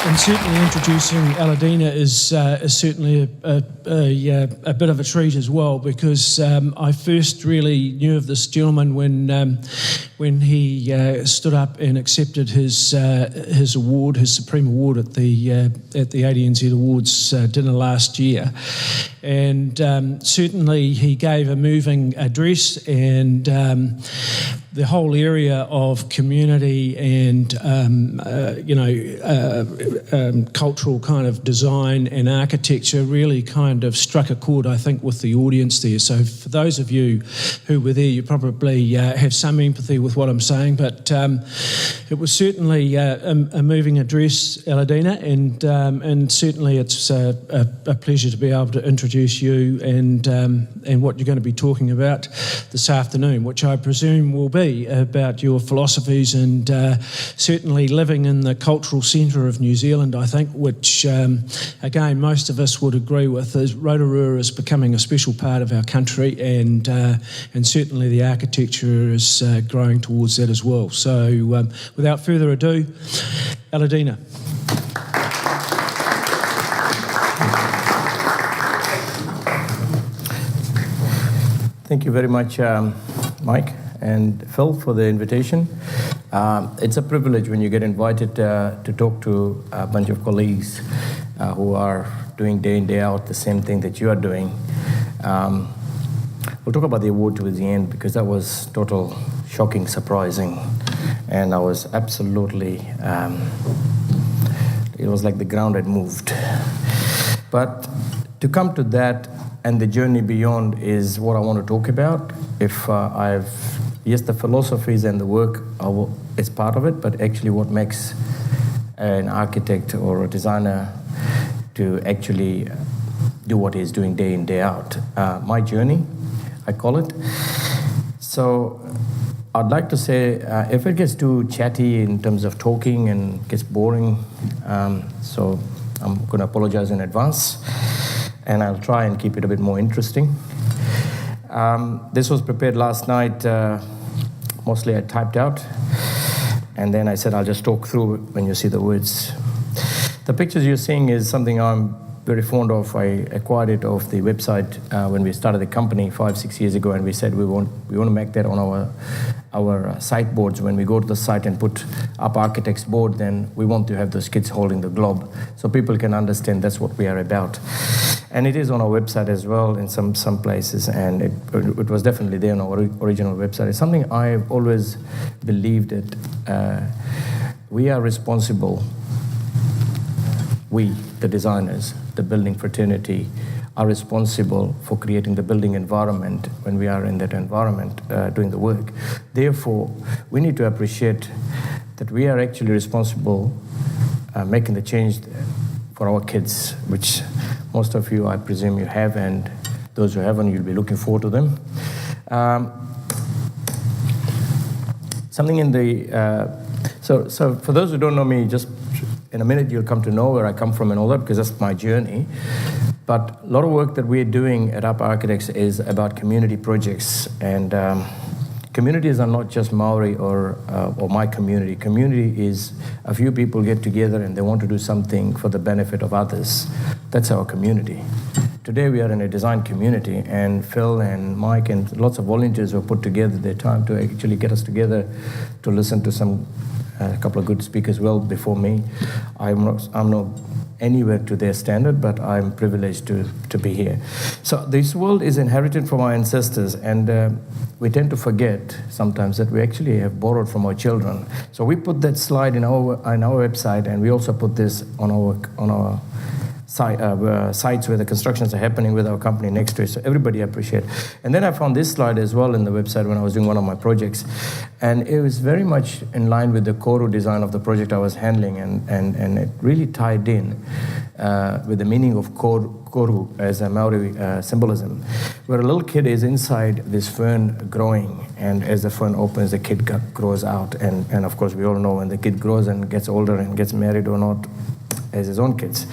And certainly introducing Aladina is certainly a bit of a treat as well, because I first really knew of this gentleman when he stood up and accepted his award, his Supreme Award at the ADNZ Awards dinner last year. And certainly he gave a moving address, and the whole area of community and cultural kind of design and architecture really kind of struck a chord, I think, with the audience there. So for those of you who were there, you probably have some empathy with what I'm saying, but it was certainly a moving address, Aladina, and certainly it's a pleasure to be able to introduce you and what you're going to be talking about this afternoon, which I presume will be about your philosophies and certainly living in the cultural centre of New Zealand, I think, which again most of us would agree with, is Rotorua is becoming a special part of our country, and certainly the architecture is growing towards that as well. So without further ado, Aladina. Thank you very much, Mike and Phil, for the invitation. It's a privilege when you get invited to talk to a bunch of colleagues who are doing day in, day out the same thing that you are doing. We'll talk about the award towards the end, because that was total shocking, surprising, and I was absolutely, it was like the ground had moved. But to come to that, and the journey beyond is what I want to talk about. Yes, the philosophies and the work is part of it, but actually what makes an architect or a designer to actually do what he's doing day in, day out. My journey, I call it. So I'd like to say, if it gets too chatty in terms of talking and gets boring, so I'm going to apologize in advance. And I'll try and keep it a bit more interesting. This was prepared last night. Mostly I typed out, and then I said I'll just talk through it when you see the words. The pictures you're seeing is something I'm very fond of. I acquired it off the website when we started the company 5-6 years ago, and we said we want to make that on our site boards. When we go to the site and put up architect's board, then we want to have those kids holding the globe, so people can understand that's what we are about. And it is on our website as well in some places, and it was definitely there on our original website. It's something I've always believed that we are responsible, we, the designers, the building fraternity, are responsible for creating the building environment when we are in that environment doing the work. Therefore, we need to appreciate that we are actually responsible making the change for our kids, which most of you, I presume, you have, and those who haven't, you'll be looking forward to them. Something in the... So for those who don't know me, just in a minute you'll come to know where I come from and all that, because that's my journey. But a lot of work that we're doing at Up Architects is about community projects, and communities are not just Maori or my community. Community is a few people get together and they want to do something for the benefit of others. That's our community. Today we are in a design community, and Phil and Mike and lots of volunteers have put together their time to actually get us together to listen to a couple of good speakers well before me. I'm not anywhere to their standard, but I'm privileged to be here. So this world is inherited from our ancestors, and we tend to forget sometimes that we actually have borrowed from our children. So we put that slide in our website, and we also put this on our sites where the constructions are happening with our company next to it, so everybody appreciate. And then I found this slide as well in the website when I was doing one of my projects, and it was very much in line with the koru design of the project I was handling, and it really tied in with the meaning of koru as a Maori symbolism, where a little kid is inside this fern growing, and as the fern opens, the kid grows out, and of course we all know when the kid grows and gets older and gets married or not, as his own kids.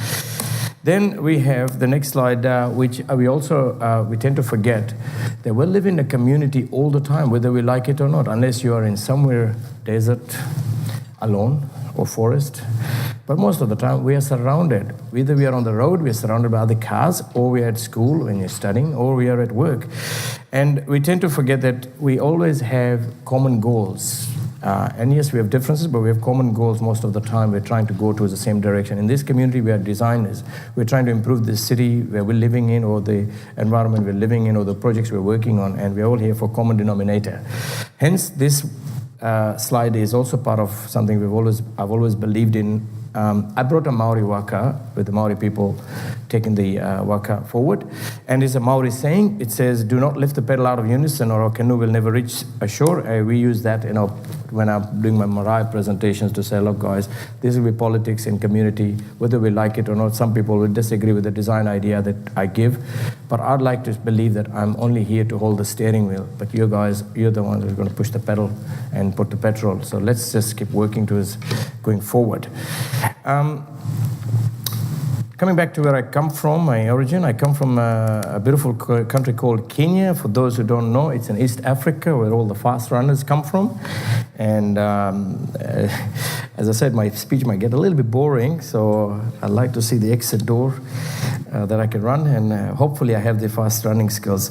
Then we have the next slide, which we tend to forget that we live in a community all the time, whether we like it or not, unless you are in somewhere desert, alone, or forest. But most of the time, we are surrounded. Either we are on the road, we are surrounded by other cars, or we are at school when you're studying, or we are at work. And we tend to forget that we always have common goals. And yes, we have differences, but we have common goals most of the time. We're trying to go towards the same direction. In this community, we are designers. We're trying to improve the city where we're living in, or the environment we're living in, or the projects we're working on, and we're all here for common denominator. Hence, this slide is also part of something I've always believed in. I brought a Maori waka with the Maori people taking the waka forward, and it's a Maori saying. It says, "Do not lift the pedal out of unison, or our canoe will never reach ashore." We use that, when I'm doing my Marae presentations to say, "Look, guys, this will be politics in community, whether we like it or not." Some people will disagree with the design idea that I give, but I'd like to believe that I'm only here to hold the steering wheel, but you guys, you're the ones who are going to push the pedal and put the petrol. So let's just keep working towards going forward. Coming back to where I come from, my origin, I come from a beautiful country called Kenya. For those who don't know, it's in East Africa where all the fast runners come from. And as I said, my speech might get a little bit boring, so I'd like to see the exit door that I can run, and hopefully I have the fast running skills.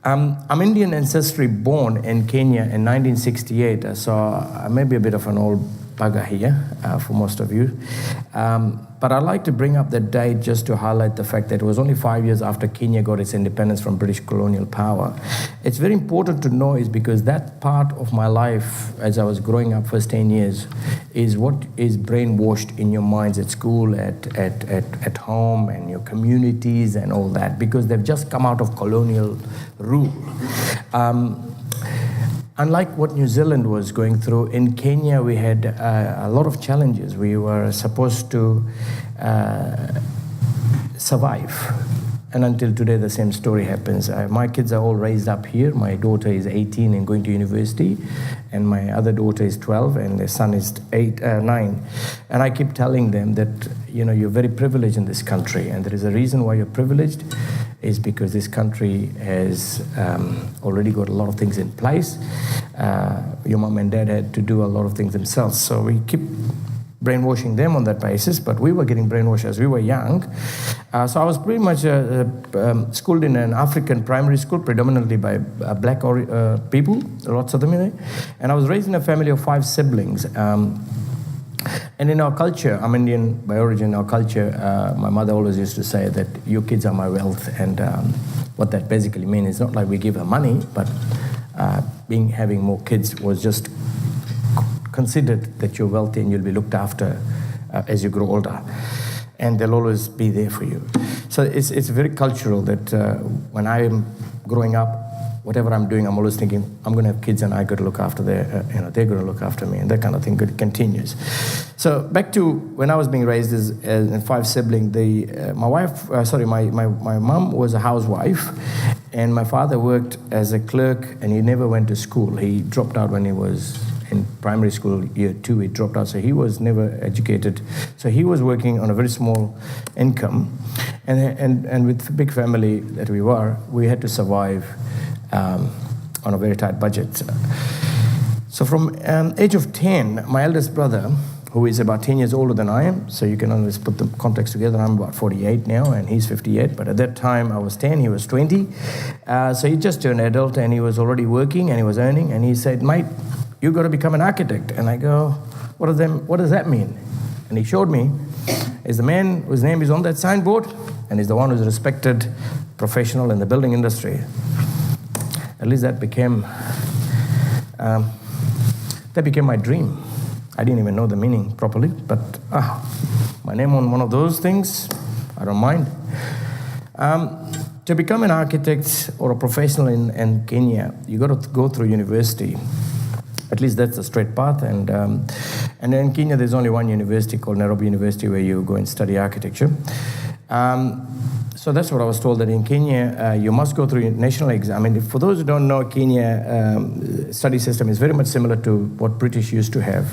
I'm Indian ancestry, born in Kenya in 1968, so I may be a bit of an old bugger here for most of you. But I'd like to bring up that date just to highlight the fact that it was only 5 years after Kenya got its independence from British colonial power. It's very important to know is because that part of my life as I was growing up, first 10 years, is what is brainwashed in your minds at school, at home, and your communities and all that, because they've just come out of colonial rule. Unlike what New Zealand was going through, in Kenya we had a lot of challenges. We were supposed to survive. And until today, the same story happens. My kids are all raised up here. My daughter is 18 and going to university, and my other daughter is 12, and their son is 9. And I keep telling them that, you're very privileged in this country, and there is a reason why you're privileged, is because this country has already got a lot of things in place. Your mom and dad had to do a lot of things themselves. So we keep brainwashing them on that basis, but we were getting brainwashed as we were young. So I was pretty much schooled in an African primary school, predominantly by black people, lots of them in it. And I was raised in a family of 5 siblings. And in our culture, I'm Indian by origin, our culture, my mother always used to say that your kids are my wealth. And what that basically means is not like we give her money, but having more kids was just considered that you're wealthy and you'll be looked after as you grow older. And they'll always be there for you. So it's very cultural that when I'm growing up, whatever I'm doing, I'm always thinking, I'm going to have kids and I got to look after they're going to look after me, and that kind of thing continues. So back to when I was being raised as 5 siblings, my mom was a housewife, and my father worked as a clerk, and he never went to school. He dropped out when he was in primary school, year 2, he dropped out, so he was never educated. So he was working on a very small income, and with the big family that we were, we had to survive on a very tight budget. So from age of 10, my eldest brother, who is about 10 years older than I am, so you can always put the context together, I'm about 48 now, and he's 58, but at that time I was 10, he was 20. So he just turned adult, and he was already working, and he was earning, and he said, "Mate, you got to become an architect." And I go, what does that mean? And he showed me, is the man whose name is on that signboard, and he's the one who's a respected professional in the building industry. At least that became my dream. I didn't even know the meaning properly, but my name on one of those things, I don't mind. To become an architect or a professional in Kenya, you got to go through university. At least that's the straight path. And in Kenya, there's only one university called Nairobi University where you go and study architecture. So that's what I was told, that in Kenya, you must go through a national exam. I mean, for those who don't know, Kenya study system is very much similar to what British used to have.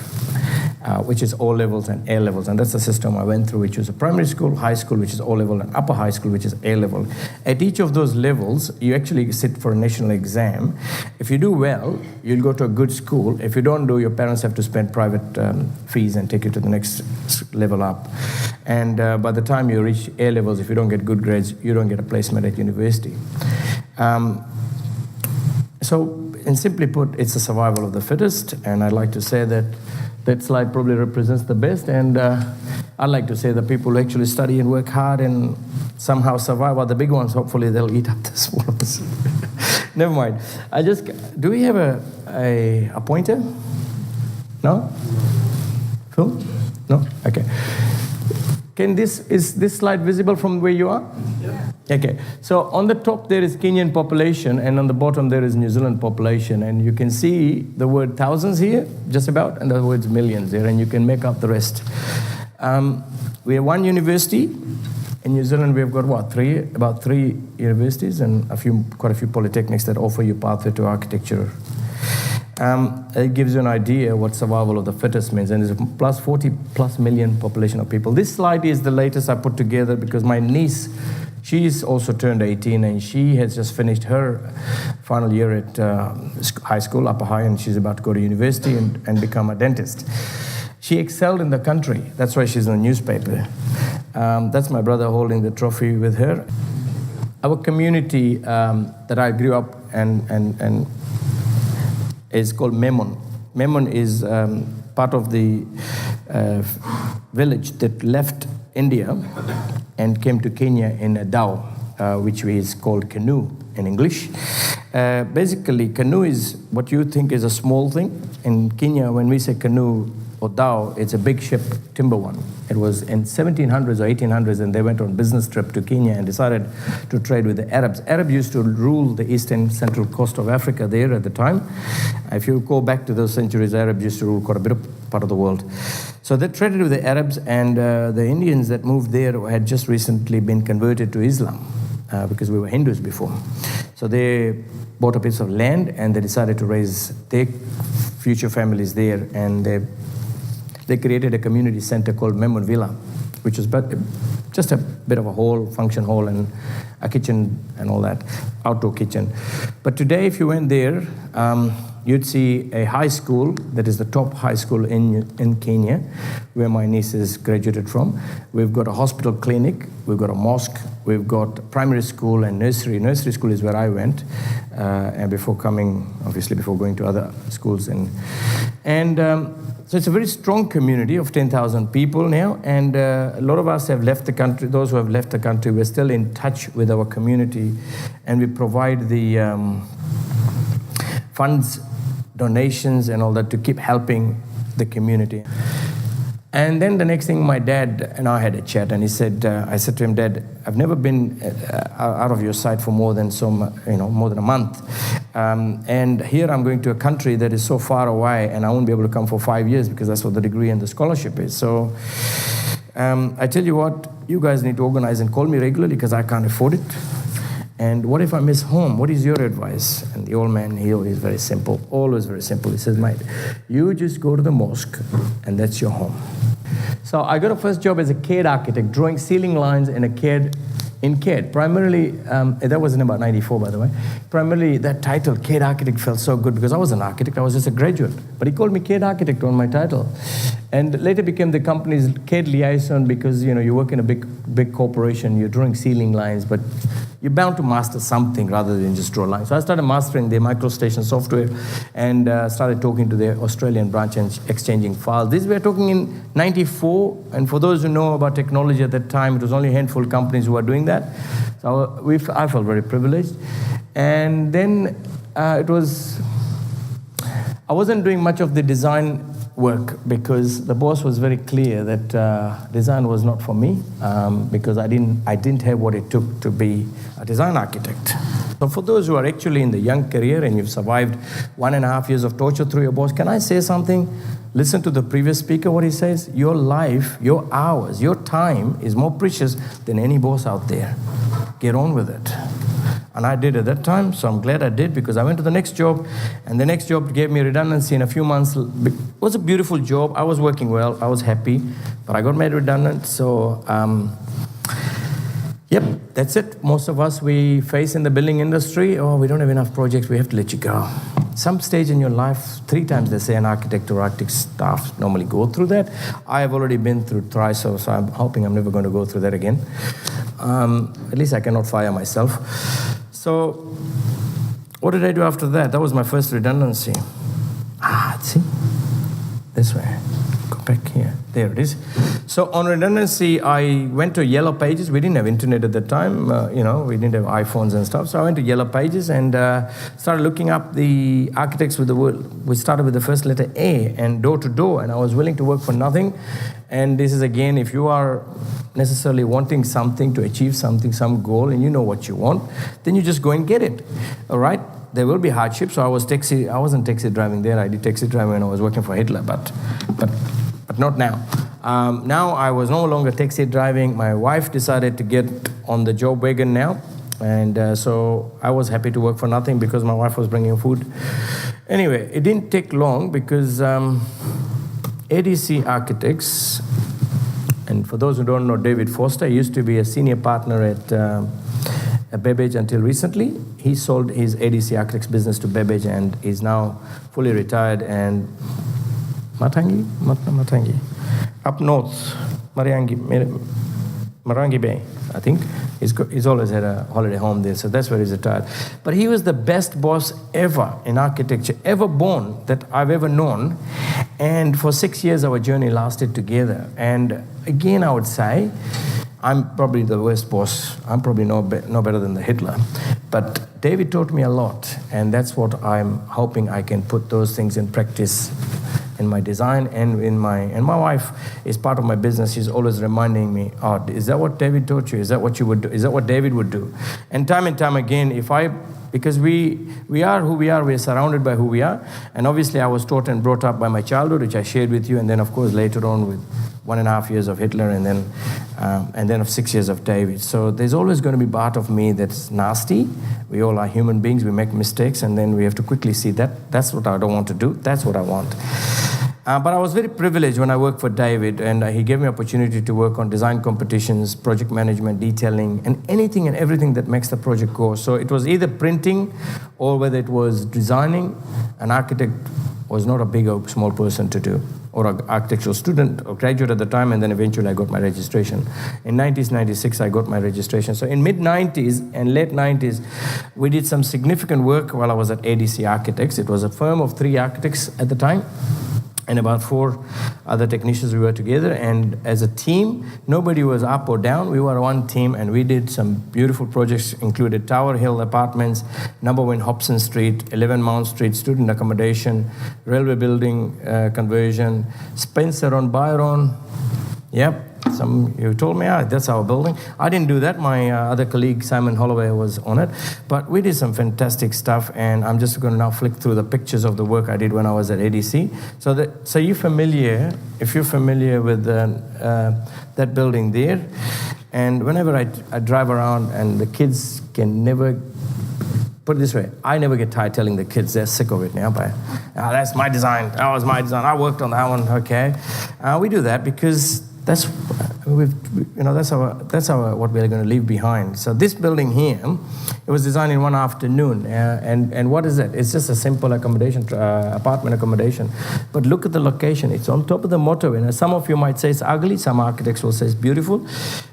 which is O levels and A levels. And that's the system I went through, which was a primary school, high school, which is O level, and upper high school, which is A level. At each of those levels, you actually sit for a national exam. If you do well, you'll go to a good school. If you don't do, your parents have to spend private fees and take you to the next level up. And by the time you reach A levels, if you don't get good grades, you don't get a placement at university. So, and simply put, it's the survival of the fittest, and I'd like to say that that slide probably represents the best, and I'd like to say the people who actually study and work hard and somehow survive are the big ones. Hopefully they'll eat up the small ones. Never mind. Do we have a pointer? No? Phil? No? Okay. Is this slide visible from where you are? Yeah. Okay. So on the top there is Kenyan population, and on the bottom there is New Zealand population, and you can see the word thousands here, just about, and the words millions here, and you can make up the rest. We have one university. In New Zealand, we've got about three universities and quite a few polytechnics that offer you pathway to architecture. It gives you an idea what survival of the fittest means, and there's a 40 plus million population of people. This slide is the latest I put together because my niece, she's also turned 18, and she has just finished her final year at high school, upper high, and she's about to go to university and become a dentist. She excelled in the country. That's why she's in the newspaper. That's my brother holding the trophy with her. Our community that I grew up and is called Memon. Memon is part of the village that left India and came to Kenya in a dhow, which is called canoe in English. Basically, canoe is what you think is a small thing. In Kenya, when we say canoe or dhow, it's a big ship, timber one. It was in 1700s or 1800s, and they went on business trip to Kenya and decided to trade with the Arabs. Arabs used to rule the eastern central coast of Africa there at the time. If you go back to those centuries, Arabs used to rule quite a bit of part of the world. So they traded with the Arabs, and the Indians that moved there had just recently been converted to Islam because we were Hindus before. So they bought a piece of land, and they decided to raise their future families there, and they created a community center called Memon Villa, which was just a bit of a hall, function hall, and a kitchen and all that, outdoor kitchen. But today, if you went there, you'd see a high school that is the top high school in Kenya, where my niece is graduated from. We've got a hospital clinic, we've got a mosque, we've got primary school and nursery. Nursery school is where I went, and before going to other schools. So it's a very strong community of 10,000 people now, and a lot of us have left the country. Those who have left the country, we're still in touch with our community, and we provide the funds, donations, and all that to keep helping the community. And then the next thing, my dad and I had a chat, and he said, I said to him, Dad, I've never been out of your sight for more than a month. And here I'm going to a country that is so far away, and I won't be able to come for 5 years because that's what the degree and the scholarship is. So I tell you what, you guys need to organize and call me regularly because I can't afford it. And what if I miss home? What is your advice? And the old man here is very simple, always very simple. He says, mate, you just go to the mosque, and that's your home. So I got a first job as a CAD architect, drawing ceiling lines in CAD. Primarily, that was in about 94, by the way. Primarily, that title, CAD architect, felt so good because I was an architect. I was just a graduate. But he called me CAD architect on my title. And later became the company's CAD liaison because, you work in a big corporation, you're drawing ceiling lines, but you're bound to master something rather than just draw lines. So I started mastering the MicroStation software and started talking to the Australian branch and exchanging files. This we are talking in 94, and for those who know about technology at that time, it was only a handful of companies who were doing that. So I felt very privileged. And then I wasn't doing much of the design work because the boss was very clear that design was not for me because I didn't have what it took to be a design architect. So for those who are actually in the young career and you've survived 1.5 years of torture through your boss, can I say something? Listen to the previous speaker, what he says. Your life, your hours, your time is more precious than any boss out there. Get on with it. And I did at that time, so I'm glad I did, because I went to the next job, and the next job gave me redundancy in a few months. It was a beautiful job. I was working well. I was happy, but I got made redundant. So, yep, that's it. Most of us, we face in the building industry, we don't have enough projects, we have to let you go. Some stage in your life, 3 times they say an architect or architect staff normally go through that. I have already been through thrice, so I'm hoping I'm never going to go through that again. At least I cannot fire myself. So, what did I do after that? That was my first redundancy. See? This way. Go back here. There it is. So on redundancy, I went to Yellow Pages. We didn't have internet at the time. We didn't have iPhones and stuff. So I went to Yellow Pages and started looking up the architects with the word. We started with the first letter A and door to door. And I was willing to work for nothing. And this is, again, if you are necessarily wanting something to achieve something, some goal, and you know what you want, then you just go and get it. All right? There will be hardships. So I wasn't taxi driving there. I did taxi driving when I was working for Hitler, but not now. Now I was no longer taxi driving. My wife decided to get on the job wagon now. And so I was happy to work for nothing because my wife was bringing food. Anyway, it didn't take long because ADC Architects, and for those who don't know David Foster, he used to be a senior partner at Babbage until recently. He sold his ADC Architects business to Babbage and is now fully retired. And Matangi, up north, Marangi Bay, I think. He's always had a holiday home there, so that's where he's retired. But he was the best boss ever in architecture, ever born, that I've ever known. And for 6 years, our journey lasted together. And again, I would say, I'm probably the worst boss. I'm probably no better than the Hitler. But David taught me a lot, and that's what I'm hoping I can put those things in practice in my design and my wife is part of my business. She's always reminding me, is that what David taught you? Is that what you would do? Is that what David would do? And time again, because we are who we are, we're surrounded by who we are. And obviously I was taught and brought up by my childhood, which I shared with you, and then of course later on with 1.5 years of Hitler and then of 6 years of David. So there's always going to be part of me that's nasty. We all are human beings, we make mistakes, and then we have to quickly see that. That's what I don't want to do, that's what I want. But I was very privileged when I worked for David, and he gave me opportunity to work on design competitions, project management, detailing, and anything and everything that makes the project go. So it was either printing or whether it was designing. An architect was not a big or small person to do, or an architectural student or graduate at the time, and then eventually I got my registration. In 1996, I got my registration. So in mid-90s and late 90s, we did some significant work while I was at ADC Architects. It was a firm of 3 architects at the time, and about 4 other technicians. We were together, and as a team, nobody was up or down. We were one team, and we did some beautiful projects, included Tower Hill Apartments, number 1 Hobson Street, 11 Mount Street, student accommodation, railway building conversion, Spencer on Byron. Yep. You told me, that's our building. I didn't do that. My other colleague, Simon Holloway, was on it. But we did some fantastic stuff, and I'm just going to now flick through the pictures of the work I did when I was at ADC. So you're familiar, if you're familiar with that building there, and whenever I drive around, and the kids can never, put it this way, I never get tired telling the kids, they're sick of it now, but that's my design, that was my design, I worked on that one, okay. We do that because that's what we're going to leave behind. So this building here, it was designed in one afternoon, and what is it? It's just a simple accommodation, apartment accommodation. But look at the location. It's on top of the motorway. And some of you might say it's ugly. Some architects will say it's beautiful.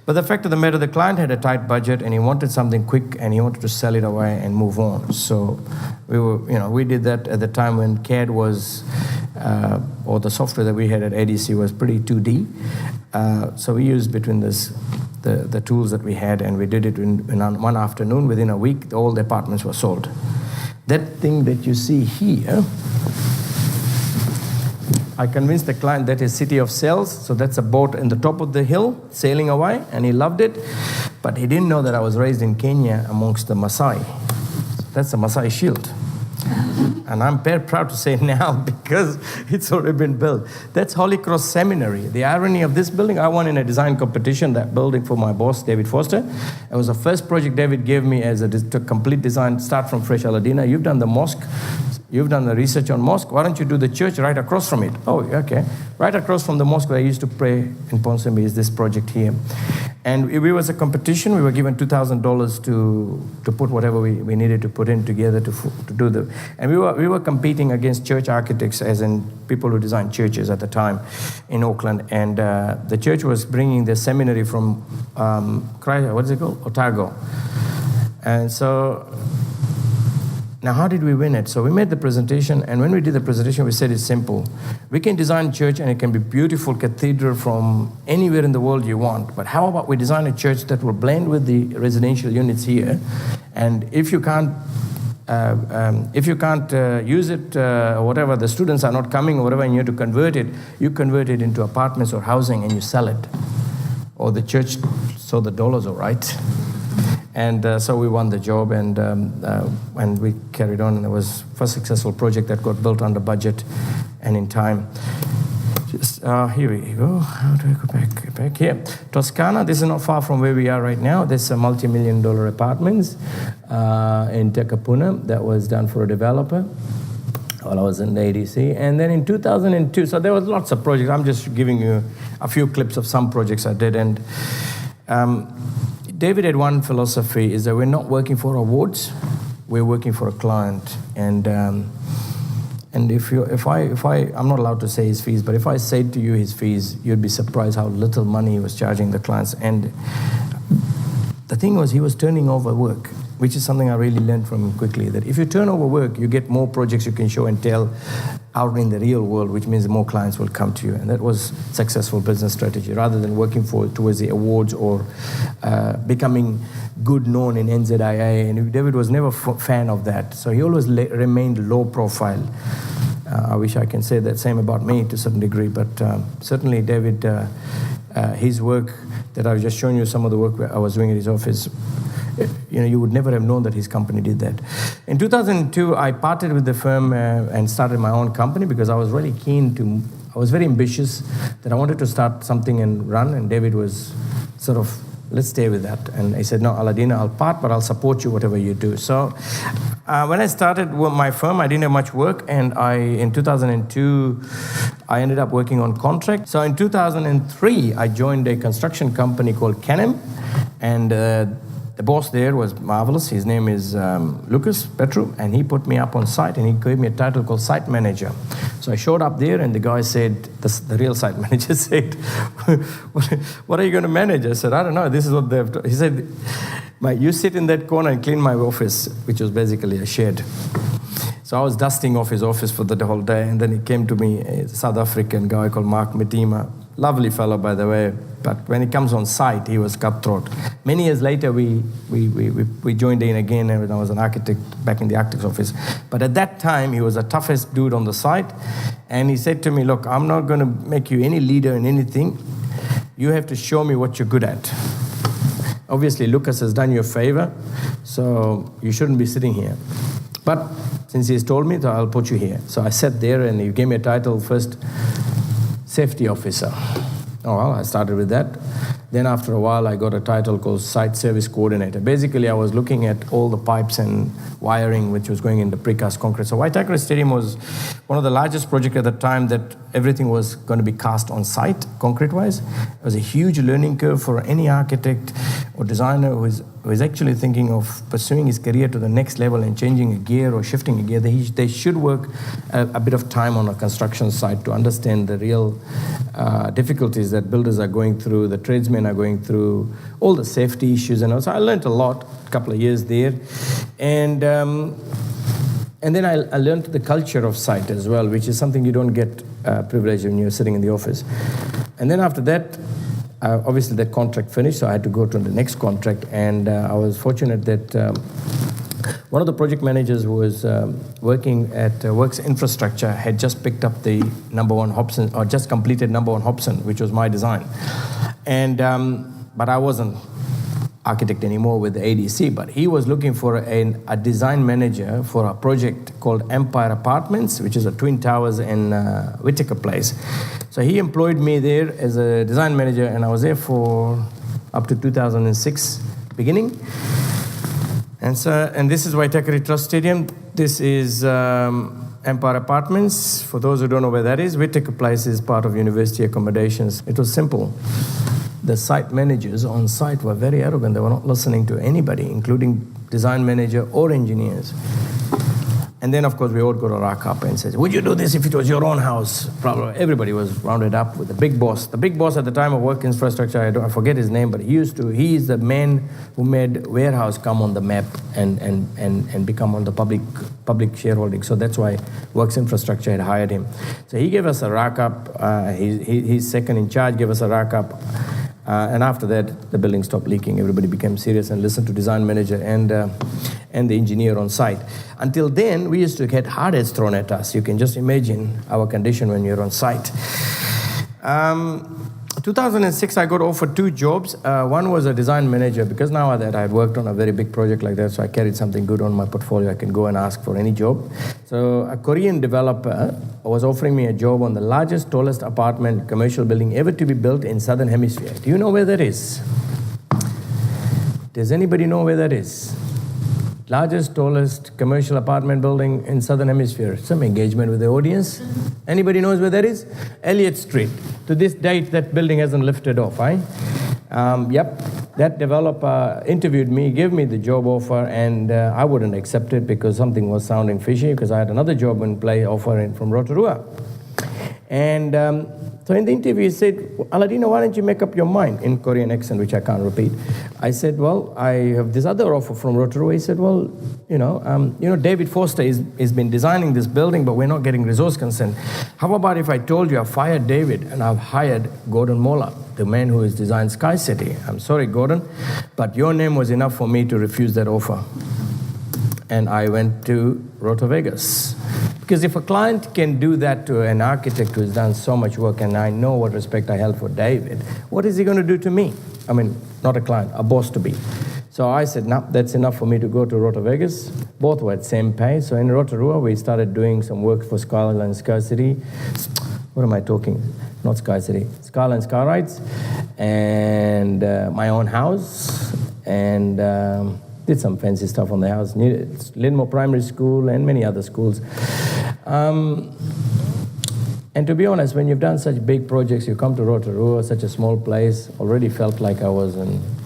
But the fact of the matter, the client had a tight budget, and he wanted something quick, and he wanted to sell it away and move on. So we did that at the time when CAD was, or the software that we had at ADC was pretty 2D. So we used between the tools that we had, and we did it in one afternoon. Within a week, all the apartments were sold. That thing that you see here, I convinced the client that is City of Sails, so that's a boat in the top of the hill sailing away, and he loved it. But he didn't know that I was raised in Kenya amongst the Maasai. That's the Maasai shield. and I'm very proud to say now because it's already been built. That's Holy Cross Seminary. The irony of this building, I won in a design competition, that building for my boss, David Foster. It was the first project David gave me as a complete design, start from fresh. Aladina, you've done the mosque, you've done the research on mosque, why don't you do the church right across from it? Oh, okay. Right across from the mosque where I used to pray in Ponsonby is this project here. And it was a competition. We were given $2,000 to put whatever we needed to put in together to do the. And we were competing against church architects, as in people who designed churches at the time in Auckland. And the church was bringing the seminary from what is it called? Otago. And so. Now, how did we win it? So we made the presentation, and when we did the presentation, we said it's simple. We can design a church, and it can be beautiful cathedral from anywhere in the world you want. But how about we design a church that will blend with the residential units here? And if you can't use it, or whatever, the students are not coming or whatever, and you have to convert it, you convert it into apartments or housing, and you sell it. Or the church, so the dollars are right. And so we won the job, and we carried on, and it was the first successful project that got built under budget and in time. Just here we go. How do I go back here? Toscana, this is not far from where we are right now. There's a multi-million-dollar apartments in Tekapuna that was done for a developer while I was in the ADC. And then in 2002, so there was lots of projects. I'm just giving you a few clips of some projects I did. And David had one philosophy, is that we're not working for awards, we're working for a client. And if I'm not allowed to say his fees, but if I said to you his fees, you'd be surprised how little money he was charging the clients. And the thing was, he was turning over work, which is something I really learned from him quickly, that if you turn over work, you get more projects you can show and tell out in the real world, which means more clients will come to you. And that was successful business strategy, rather than working towards the awards or becoming good known in NZIA. And David was never a fan of that. So he always remained low profile. I wish I can say that same about me to a certain degree, but certainly David, his work that I've just shown you, some of the work I was doing at his office, you would never have known that his company did that. In 2002, I parted with the firm and started my own company because I was really I was very ambitious that I wanted to start something and run, and David was sort of, let's stay with that. And I said, no, Aladina, I'll part, but I'll support you whatever you do. So when I started my firm, I didn't have much work, and in 2002, I ended up working on contract. So in 2003, I joined a construction company called Canem, and the boss there was marvelous. His name is Lucas Petru, and he put me up on site, and he gave me a title called site manager. So I showed up there, and the guy said, the real site manager said, what are you going to manage? I said, I don't know. This is what they've done. He said, you sit in that corner and clean my office, which was basically a shed. So I was dusting off his office for the whole day, and then he came to me, a South African guy called Mark Mitima, lovely fellow, by the way, but when he comes on site, he was cutthroat. Many years later, we joined in again, and I was an architect back in the architect's office. But at that time, he was the toughest dude on the site, and he said to me, look, I'm not going to make you any leader in anything. You have to show me what you're good at. Obviously, Lucas has done you a favor, so you shouldn't be sitting here. But since he's told me, so I'll put you here. So I sat there, and he gave me a title, first safety officer. Oh, well, I started with that. Then after a while, I got a title called site service coordinator. Basically, I was looking at all the pipes and wiring which was going into precast concrete. So Waitakere Stadium was one of the largest projects at the time that everything was going to be cast on site, concrete-wise. It was a huge learning curve for any architect or designer who is actually thinking of pursuing his career to the next level and changing a gear or shifting a gear. They should work a bit of time on a construction site to understand the real difficulties that builders are going through, the tradesmen are going through, all the safety issues and all. So I learned a lot, a couple of years there. And then I learned the culture of site as well, which is something you don't get privilege when you're sitting in the office. And then after that, obviously that contract finished, so I had to go to the next contract. And I was fortunate that one of the project managers who was working at Works Infrastructure had just picked up the number 1 Hobson, or just completed number 1 Hobson, which was my design. And but I architect anymore with the ADC, but he was looking for a design manager for a project called Empire Apartments, which is a twin towers in Whitaker Place. So he employed me there as a design manager, and I was there for up to 2006 beginning. And this is Waitakere Trust Stadium. This is Empire Apartments. For those who don't know where that is, Whitaker Place is part of university accommodations. It was simple. The site managers on site were very arrogant. They were not listening to anybody, including design manager or engineers. And then, of course, we all got a rack up and said, would you do this if it was your own house? Probably. Everybody was rounded up with the big boss. The big boss at the time of work infrastructure, I forget his name, but he is the man who made warehouse come on the map and become on the public shareholding. So that's why Works Infrastructure had hired him. So he gave us a rack up. His second in charge gave us a rack up. And after that, the building stopped leaking. Everybody became serious and listened to design manager and the engineer on site. Until then, we used to get hard heads thrown at us. You can just imagine our condition when you're on site. 2006, I got offered 2 jobs. One was a design manager, because now that I had worked on a very big project like that, so I carried something good on my portfolio. I can go and ask for any job. So a Korean developer was offering me a job on the largest, tallest apartment commercial building ever to be built in Southern Hemisphere. Do you know where that is? Does anybody know where that is? Largest, tallest commercial apartment building in Southern Hemisphere. Some engagement with the audience. Anybody knows where that is? Elliott Street. To this date, that building hasn't lifted off, right? Yep. That developer interviewed me, gave me the job offer, and I wouldn't accept it because something was sounding fishy, because I had another job in play offer from Rotorua. And so in the interview, he said, Aladina, why don't you make up your mind, in Korean accent, which I can't repeat. I said, well, I have this other offer from Rotorua. He said, well, David Foster has been designing this building, but we're not getting resource consent. How about if I told you I fired David and I've hired Gordon Mola, the man who has designed Sky City? I'm sorry, Gordon, but your name was enough for me to refuse that offer. And I went to Rotovegas. Because if a client can do that to an architect who has done so much work, and I know what respect I held for David, what is he going to do to me? I mean, not a client, a boss to be. So I said, no, that's enough for me to go to Rotovegas. Both were at same pay. So in Rotorua, we started doing some work for Skyline Sky City. What am I talking? Not Sky City. Skyline Sky Rides. And my own house. And did some fancy stuff on the house. Linmore Primary School and many other schools. And to be honest, when you've done such big projects, you come to Rotorua, such a small place, already felt like I was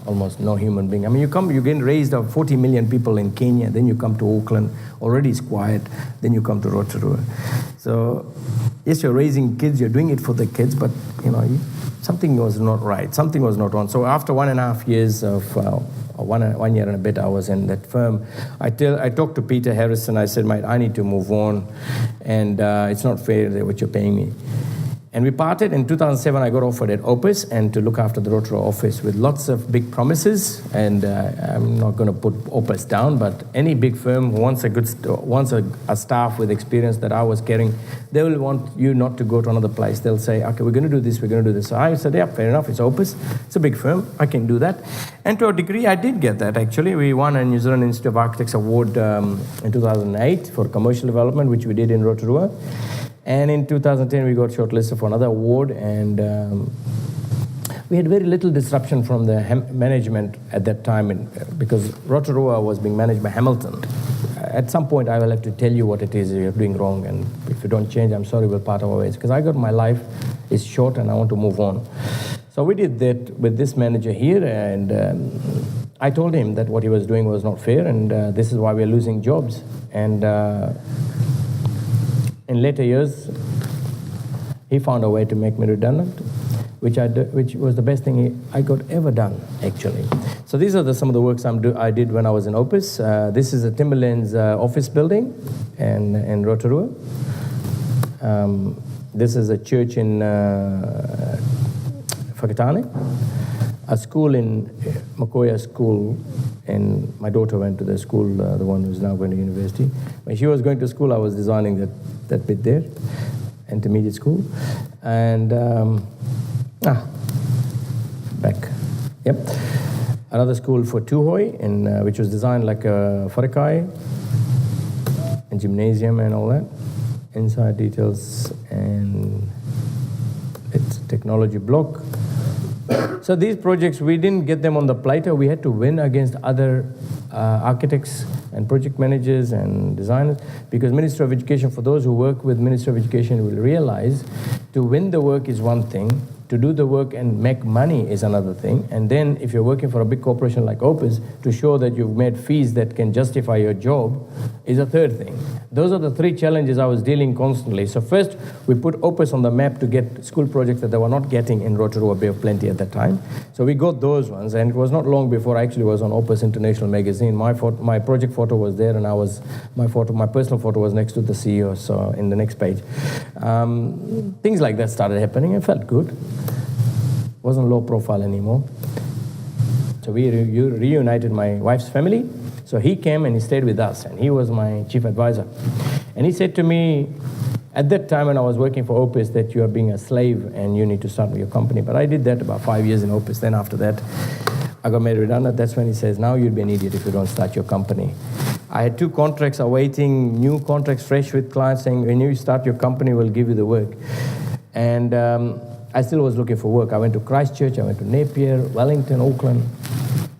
almost no human being. I mean, you get raised of 40 million people in Kenya, then you come to Auckland, already it's quiet, then you come to Rotorua. So, yes, you're raising kids, you're doing it for the kids, but, something was not right, something was not on. So after 1.5 years of 1 year and a bit I was in that firm, I talked to Peter Harrison. I said, mate, I need to move on, and it's not fair what you're paying me. And we parted. In 2007, I got offered at Opus and to look after the Rotorua office with lots of big promises. And I'm not going to put Opus down, but any big firm who wants a staff with experience that I was carrying, they will want you not to go to another place. They'll say, okay, we're going to do this, we're going to do this. So I said, yeah, fair enough, it's Opus. It's a big firm, I can do that. And to a degree, I did get that, actually. We won a New Zealand Institute of Architects Award in 2008 for commercial development, which we did in Rotorua. And in 2010, we got shortlisted for another award, and we had very little disruption from the management at that time, because Rotorua was being managed by Hamilton. At some point, I will have to tell you what it is you're doing wrong, and if you don't change, I'm sorry, we'll part our ways. Because I got my life is short, and I want to move on. So we did that with this manager here, and I told him that what he was doing was not fair, and this is why we're losing jobs. And in later years, he found a way to make me redundant, which was the best thing I got ever done, actually. So these are some of the works I did when I was in Opus. This is a Timberlands office building in Rotorua. This is a church in Whakatane, a school in Makoya School, and my daughter went to the school, the one who's now going to university. When she was going to school, I was designing that bit there, intermediate school. And, back, yep. another school for Tuhoi, which was designed like a wharekai, and gymnasium and all that. Inside details, and it's technology block. So these projects, we didn't get them on the platter. We had to win against other architects and project managers and designers, because Ministry of Education, for those who work with Ministry of Education will realize, to win the work is one thing, to do the work and make money is another thing, and then if you're working for a big corporation like Opus, to show that you've made fees that can justify your job is a third thing. Those are the three challenges I was dealing constantly. So first, we put Opus on the map to get school projects that they were not getting in Rotorua Bay of Plenty at that time. So we got those ones, and it was not long before I actually was on Opus International magazine. My project photo was there, and my personal photo was next to the CEO, so in the next page. Things like that started happening. It felt good. Wasn't low profile anymore. So we reunited my wife's family. So he came and he stayed with us, and he was my chief advisor. And he said to me, at that time when I was working for Opus, that you are being a slave and you need to start your company. But I did that about 5 years in Opus. Then after that, I got made redundant. That's when he says, now you'd be an idiot if you don't start your company. I had 2 contracts awaiting, new contracts fresh with clients saying, when you start your company, we'll give you the work. And I still was looking for work. I went to Christchurch, I went to Napier, Wellington, Auckland.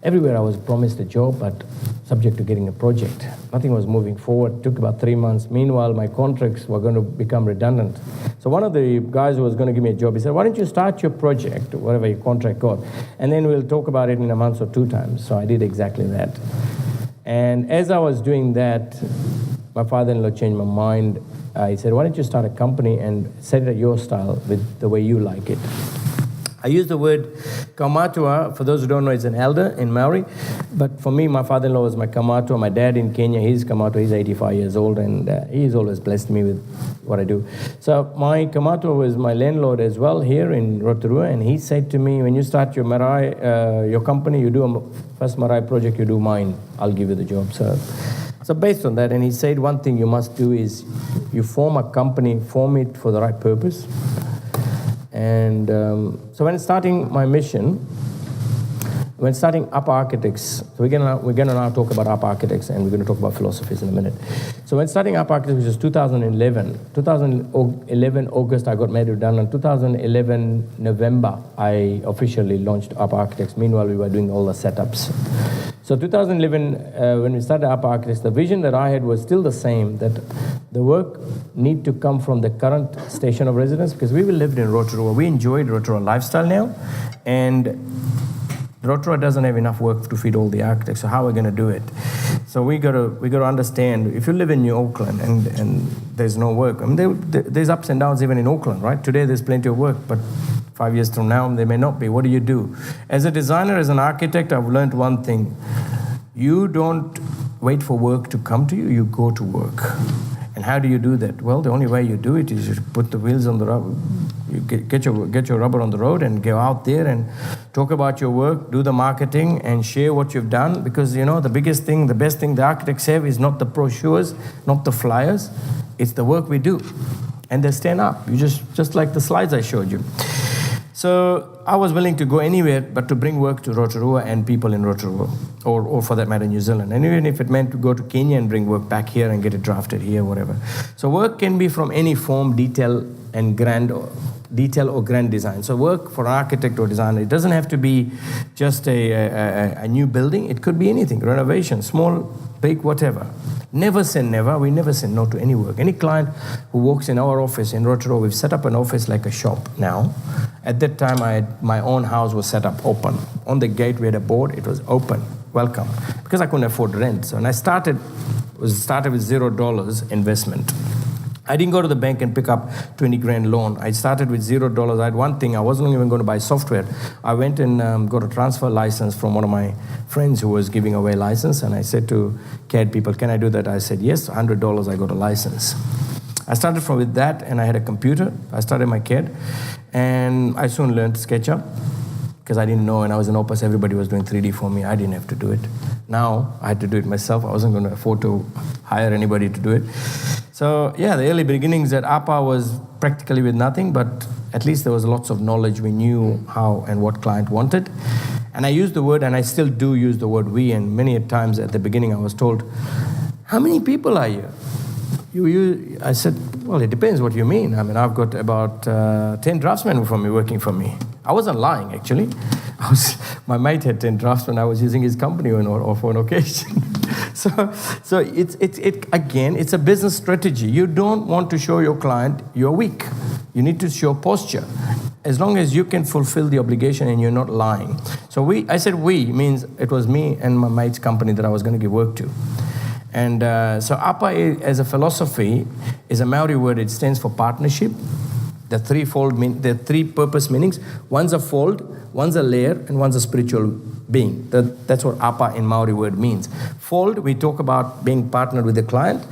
Everywhere I was promised a job, but subject to getting a project. Nothing was moving forward. It took about 3 months. Meanwhile, my contracts were going to become redundant. So one of the guys who was going to give me a job, he said, why don't you start your project, whatever your contract got, and then we'll talk about it in a month or 2 times. So I did exactly that. And as I was doing that, my father-in-law changed my mind. He said, why don't you start a company and set it at your style with the way you like it. I use the word kaumatua. For those who don't know, it's an elder in Maori. But for me, my father-in-law was my kaumatua. My dad in Kenya, he's kaumatua. He's 85 years old, and he's always blessed me with what I do. So my kaumatua was my landlord as well here in Rotorua, and he said to me, when you start your marae, your company, you do a first marae project, you do mine. I'll give you the job. So based on that, and he said one thing you must do is you form a company, form it for the right purpose. And so when starting my mission, when starting Up Architects, so we're gonna now talk about Up Architects, and we're going to talk about philosophies in a minute. So when starting Up Architects, which was 2011 August, I got made redundant. 2011 November, I officially launched Up Architects. Meanwhile, we were doing all the setups. So 2011, when we started Up Architects, the vision that I had was still the same, that the work need to come from the current station of residence, because we lived in Rotorua. We enjoyed Rotorua lifestyle now, and Rotorua doesn't have enough work to feed all the architects, so how are we going to do it? So we got to understand, if you live in New Auckland and there's no work, I mean, there's ups and downs even in Auckland, right? Today there's plenty of work, but 5 years from now there may not be. What do? As a designer, as an architect, I've learned one thing. You don't wait for work to come to you, you go to work. And how do you do that? Well, the only way you do it is you put the wheels on the road. You get your rubber on the road and go out there and talk about your work, do the marketing, and share what you've done. Because, you know, the best thing the architects have is not the brochures, not the flyers. It's the work we do. And they stand up. You just like the slides I showed you. So I was willing to go anywhere but to bring work to Rotorua and people in Rotorua, or for that matter, New Zealand. And even if it meant to go to Kenya and bring work back here and get it drafted here, whatever. So work can be from any form, detail or grand design. So work for an architect or designer, it doesn't have to be just a new building. It could be anything, renovation, small, big, whatever. Never say never. We never say no to any work. Any client who walks in our office in Rotorua, we've set up an office like a shop now. At that time, my own house was set up open. On the gate, we had a board. It was open, welcome, because I couldn't afford rent. So when I started with $0 investment. I didn't go to the bank and pick up 20 grand loan. I started with $0. I had one thing. I wasn't even going to buy software. I went and got a transfer license from one of my friends who was giving away license. And I said to CAD people, can I do that? I said, yes, $100, I got a license. I started with that, and I had a computer. I started my CAD, and I soon learned SketchUp because I didn't know. When I was in Opus, everybody was doing 3D for me. I didn't have to do it. Now, I had to do it myself. I wasn't going to afford to hire anybody to do it. So yeah, the early beginnings at APA was practically with nothing, but at least there was lots of knowledge. We knew how and what client wanted. And I used the word, and I still do use the word we, and many times at the beginning I was told, how many people are you? I said, well, it depends what you mean. I mean, I've got about 10 draftsmen for me working for me. I wasn't lying, actually. My mate had 10 draftsmen. I was using his company for an occasion. So it's a business strategy. You don't want to show your client you're weak. You need to show posture. As long as you can fulfill the obligation and you're not lying. So I said we means it was me and my mate's company that I was going to give work to. And so APA as a philosophy is a Maori word. It stands for partnership. The three purpose meanings. One's a fold, one's a layer, and one's a spiritual being. That's what APA in Maori word means. Fold, we talk about being partnered with the client.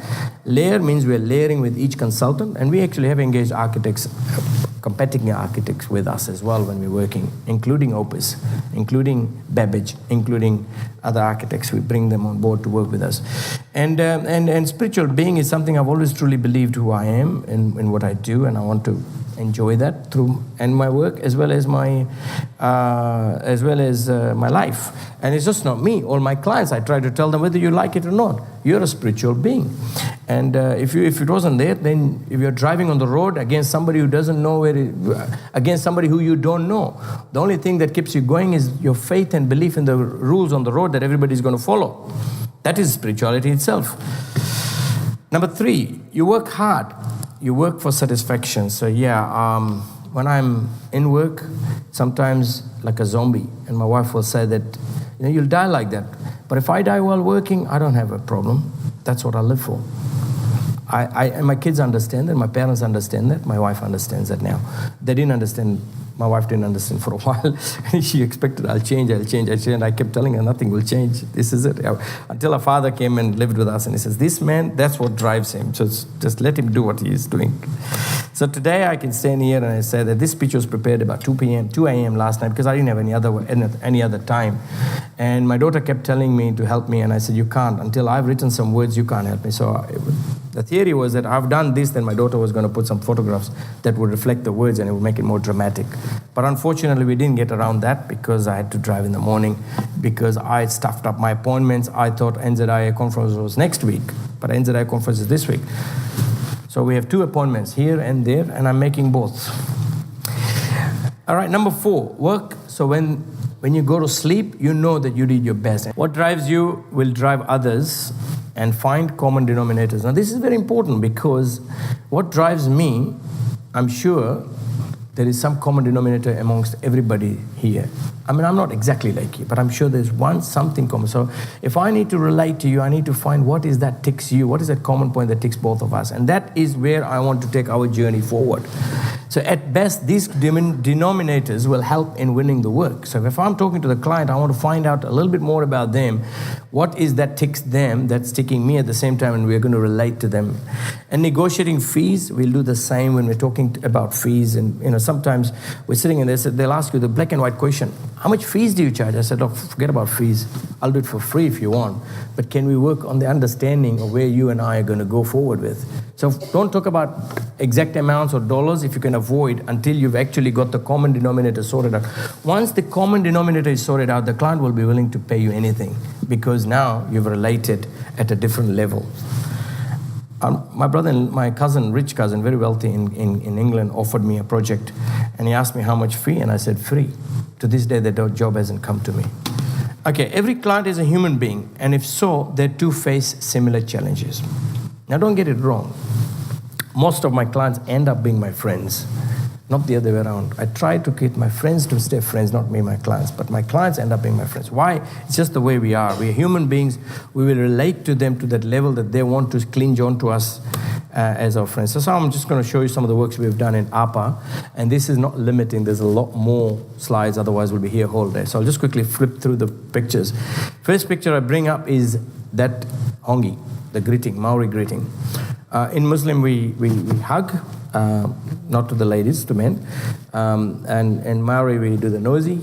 Layer means we're layering with each consultant, and we actually have engaged architects, competing architects with us as well when we're working, including Opus, including Babbage, including other architects. We bring them on board to work with us. And spiritual being is something I've always truly believed who I am and what I do, and I want to enjoy that through and my work as well as my life. And it's just not me. All my clients, I try to tell them whether you like it or not, you're a spiritual being. And if it wasn't there, then if you're driving on the road against somebody who doesn't know against somebody who you don't know, the only thing that keeps you going is your faith and belief in the rules on the road that everybody's going to follow. That is spirituality itself. Number 3, you work hard. You work for satisfaction. So when I'm in work, sometimes like a zombie, and my wife will say that, you'll die like that. But if I die while working, I don't have a problem. That's what I live for. And my kids understand that, my parents understand that, my wife understands that now. They didn't understand, my wife didn't understand for a while. She expected I'll change. I kept telling her nothing will change. This is it. Until her father came and lived with us, and he says, this man, that's what drives him. Just let him do what he is doing. So today I can stand here and I say that this speech was prepared about 2 a.m. last night because I didn't have any other time. And my daughter kept telling me to help me, and I said, you can't. Until I've written some words, you can't help me. So the theory was that I've done this, then my daughter was going to put some photographs that would reflect the words and it would make it more dramatic. But unfortunately, we didn't get around that because I had to drive in the morning, because I stuffed up my appointments. I thought NZIA conference was next week, but NZIA conference is this week. So we have 2 appointments here and there, and I'm making both. All right, number 4, work. So when you go to sleep, you know that you did your best. What drives you will drive others, and find common denominators. Now, this is very important because what drives me, I'm sure there is some common denominator amongst everybody here. I mean, I'm not exactly like you, but I'm sure there's something common. So if I need to relate to you, I need to find what is that ticks you, what is that common point that ticks both of us. And that is where I want to take our journey forward. So at best, these denominators will help in winning the work. So if I'm talking to the client, I want to find out a little bit more about them. What is that ticks them that's ticking me at the same time, and we're going to relate to them. And negotiating fees, we'll do the same when we're talking about fees. And sometimes we're sitting and they'll ask you the black and white question. How much fees do you charge? I said, forget about fees. I'll do it for free if you want. But can we work on the understanding of where you and I are going to go forward with? So don't talk about exact amounts or dollars if you can avoid until you've actually got the common denominator sorted out. Once the common denominator is sorted out, the client will be willing to pay you anything because now you've related at a different level. My brother and my cousin, rich cousin, very wealthy in England, offered me a project, and he asked me how much fee, and I said free. To this day, the job hasn't come to me. Okay, every client is a human being, and if so, they too face similar challenges. Now, don't get it wrong. Most of my clients end up being my friends, not the other way around. I try to get my friends to stay friends, not me, my clients. But my clients end up being my friends. Why? It's just the way we are. We are human beings. We will relate to them to that level that they want to cling on to us as our friends. So I'm just going to show you some of the works we've done in APA. And this is not limiting. There's a lot more slides. Otherwise, we'll be here all day. So I'll just quickly flip through the pictures. First picture I bring up is that hongi, the greeting, Maori greeting. In Muslim, we hug. Not to the ladies, to men. And in Maori, we do the nosy.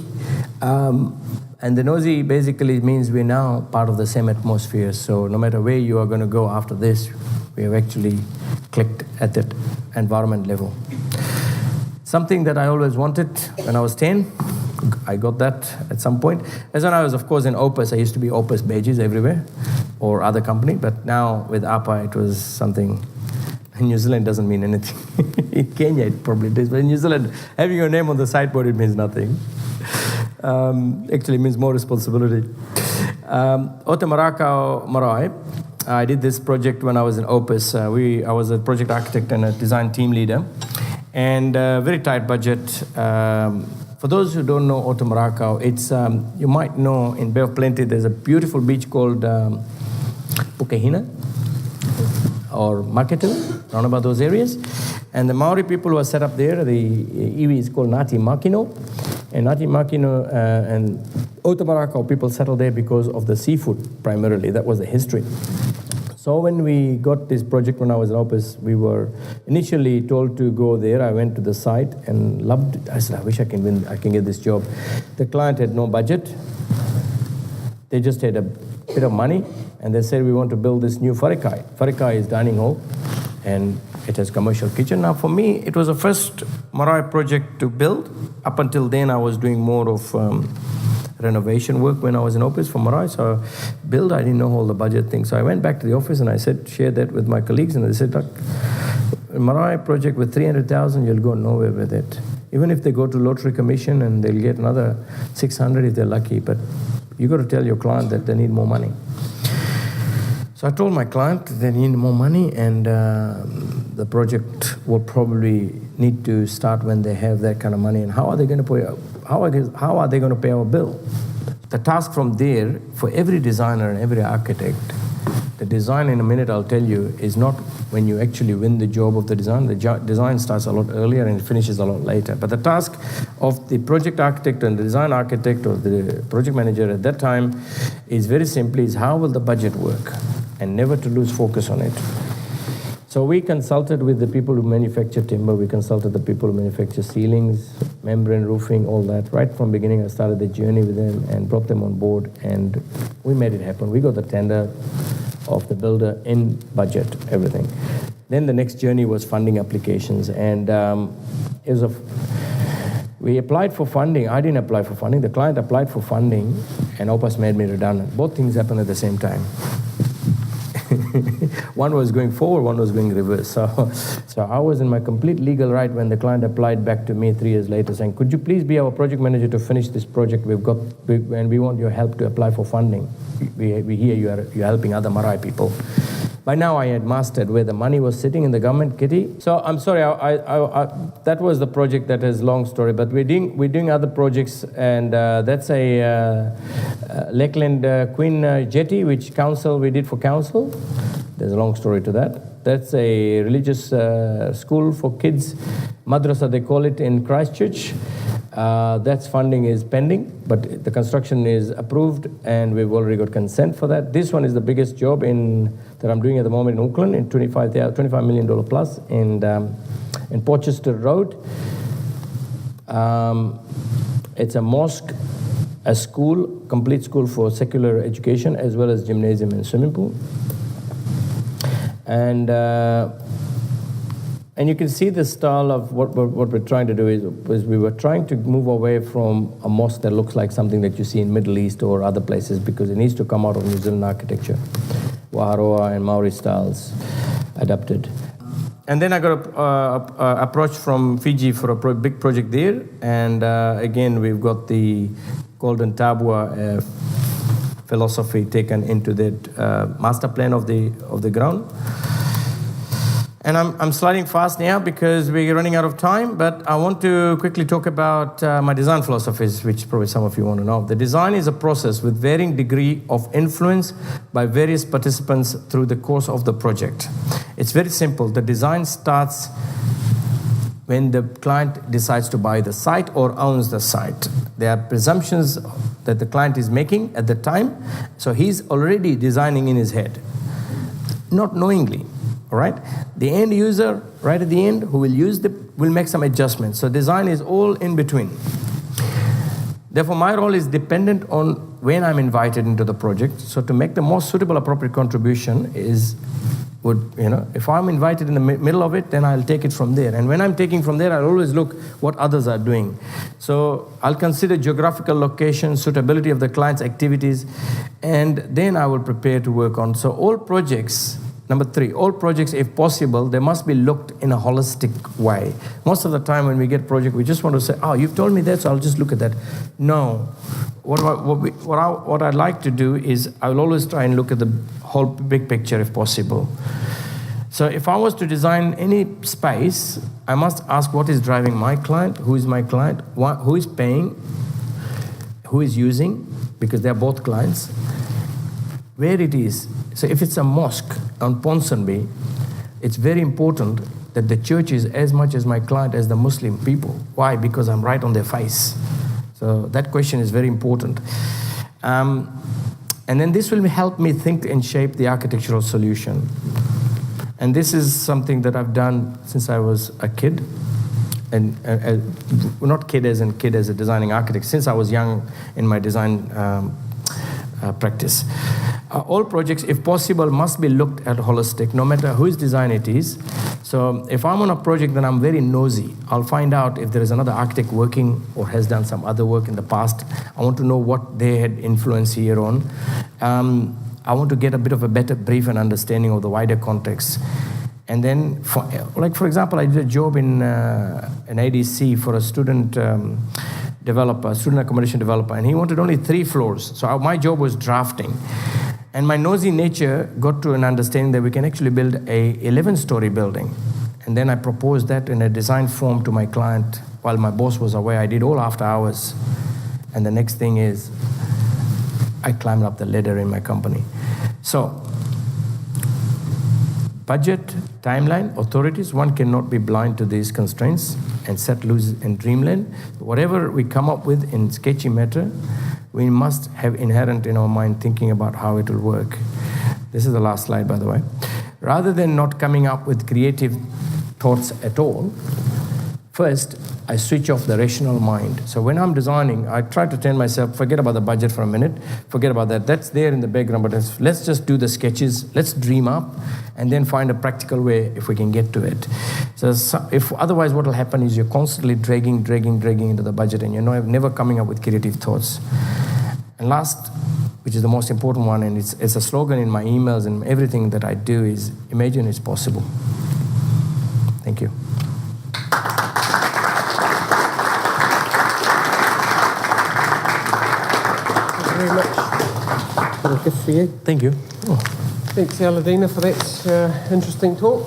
And the nosy basically means we're now part of the same atmosphere. So no matter where you are going to go after this, we have actually clicked at that environment level. Something that I always wanted when I was 10, I got that at some point. As when I was, of course, in Opus, I used to be Opus badges everywhere, or other company, but now with APA, it was something. In New Zealand, doesn't mean anything. In Kenya, it probably does, but in New Zealand, having your name on the sideboard, it means nothing. Actually, it means more responsibility. Ota Marakau Marae, I did this project when I was in Opus. I was a project architect and a design team leader, and a very tight budget. For those who don't know Ota Marakau, it's you might know in Bay of Plenty there's a beautiful beach called Pukehina or Maketu, around about those areas. And the Maori people who are set up there, the iwi is called Ngāti Makino. And Ngāti Makino and Ota Marakau people settled there because of the seafood primarily. That was the history. So when we got this project when I was in Opus, we were initially told to go there. I went to the site and loved it. I said, I wish I can get this job. The client had no budget. They just had a bit of money, and they said, we want to build this new wharekai. Wharekai is dining hall, and it has commercial kitchen. Now for me, it was the first marae project to build. Up until then, I was doing more of renovation work when I was in Opus for marae. So build, I didn't know all the budget things. So I went back to the office and I said, share that with my colleagues, and they said, look, a marae project with 300,000, you'll go nowhere with it. Even if they go to lottery commission and they'll get another 600 if they're lucky, but you got to tell your client that they need more money. So I told my client they need more money, and the project will probably need to start when they have that kind of money. And how are they going to pay? How are they going to pay our bill? The task from there for every designer and every architect, the design in a minute I'll tell you is not when you actually win the job of the design. The design starts a lot earlier and it finishes a lot later. But the task of the project architect and the design architect or the project manager at that time is very simply is how will the budget work, and never to lose focus on it. So we consulted with the people who manufacture timber, we consulted the people who manufacture ceilings, membrane roofing, all that. Right from the beginning, I started the journey with them and brought them on board, and we made it happen. We got the tender of the builder in budget, everything. Then the next journey was funding applications, and we applied for funding. I didn't apply for funding. The client applied for funding, and Opus made me redundant. Both things happened at the same time. One was going forward, one was going reverse. So I was in my complete legal right when the client applied back to me 3 years later saying, could you please be our project manager to finish this project and we want your help to apply for funding. We hear you're helping other marae people. By now I had mastered where the money was sitting in the government kitty. So I'm sorry, that was the project that is long story, but we're doing other projects, and that's a Lakeland Queen Jetty, which we did for council. There's a long story to that. That's a religious school for kids, madrasa they call it in Christchurch. That's funding is pending, but the construction is approved and we've already got consent for that. This one is the biggest job that I'm doing at the moment in Auckland, in $25 million plus, in Porchester Road. It's a mosque, a school, complete school for secular education, as well as gymnasium and swimming pool. And you can see the style of what we're trying to do is we were trying to move away from a mosque that looks like something that you see in Middle East or other places, because it needs to come out of New Zealand architecture, Waharoa and Maori styles adapted. And then I got approached from Fiji for a big project there, and again we've got the Golden Tabua philosophy taken into that master plan of the ground. And I'm sliding fast now because we're running out of time, but I want to quickly talk about my design philosophies, which probably some of you want to know. The design is a process with varying degree of influence by various participants through the course of the project. It's very simple. The design starts when the client decides to buy the site or owns the site. There are presumptions that the client is making at the time, so he's already designing in his head, not knowingly. All right, the end user, right at the end, who will make some adjustments. So design is all in between. Therefore, my role is dependent on when I'm invited into the project. So to make the most suitable, appropriate contribution is would, if I'm invited in the middle of it, then I'll take it from there. And when I'm taking from there, I'll always look what others are doing. So I'll consider geographical location, suitability of the client's activities, and then I will prepare to work on. So all projects, number 3, all projects, if possible, they must be looked in a holistic way. Most of the time when we get project, we just want to say, oh, you've told me that, so I'll just look at that. No. What I'd like to do is I will always try and look at the whole big picture if possible. So if I was to design any space, I must ask what is driving my client, who is my client, who is paying, who is using, because they're both clients, where it is. So if it's a mosque on Ponsonby, it's very important that the church is as much as my client as the Muslim people. Why? Because I'm right on their face. So that question is very important. And then this will help me think and shape the architectural solution. And this is something that I've done since I was a kid. And not kid as a designing architect, since I was young in my design practice. All projects, if possible, must be looked at holistic, no matter whose design it is. So if I'm on a project, then I'm very nosy. I'll find out if there is another architect working or has done some other work in the past. I want to know what they had influence here on. I want to get a bit of a better brief and understanding of the wider context. And then, for example, I did a job in an ADC for a student developer, student accommodation developer, and he wanted only 3 floors. So my job was drafting. And my nosy nature got to an understanding that we can actually build a 11-story building. And then I proposed that in a design form to my client while my boss was away. I did all after hours. And the next thing is, I climbed up the ladder in my company. So, budget, timeline, authorities, one cannot be blind to these constraints and set loose in dreamland. Whatever we come up with in sketchy matter, we must have inherent in our mind thinking about how it will work. This is the last slide, by the way. Rather than not coming up with creative thoughts at all, first, I switch off the rational mind. So when I'm designing, I try to tell myself, forget about the budget for a minute, forget about that. That's there in the background, but let's just do the sketches, let's dream up, and then find a practical way if we can get to it. So if otherwise what will happen is you're constantly dragging into the budget, and you're never coming up with creative thoughts. And last, which is the most important one, and it's a slogan in my emails and everything that I do, is imagine it's possible. Thank you. Very much. Good for you. Thank you. Thanks, Aladina, for that interesting talk.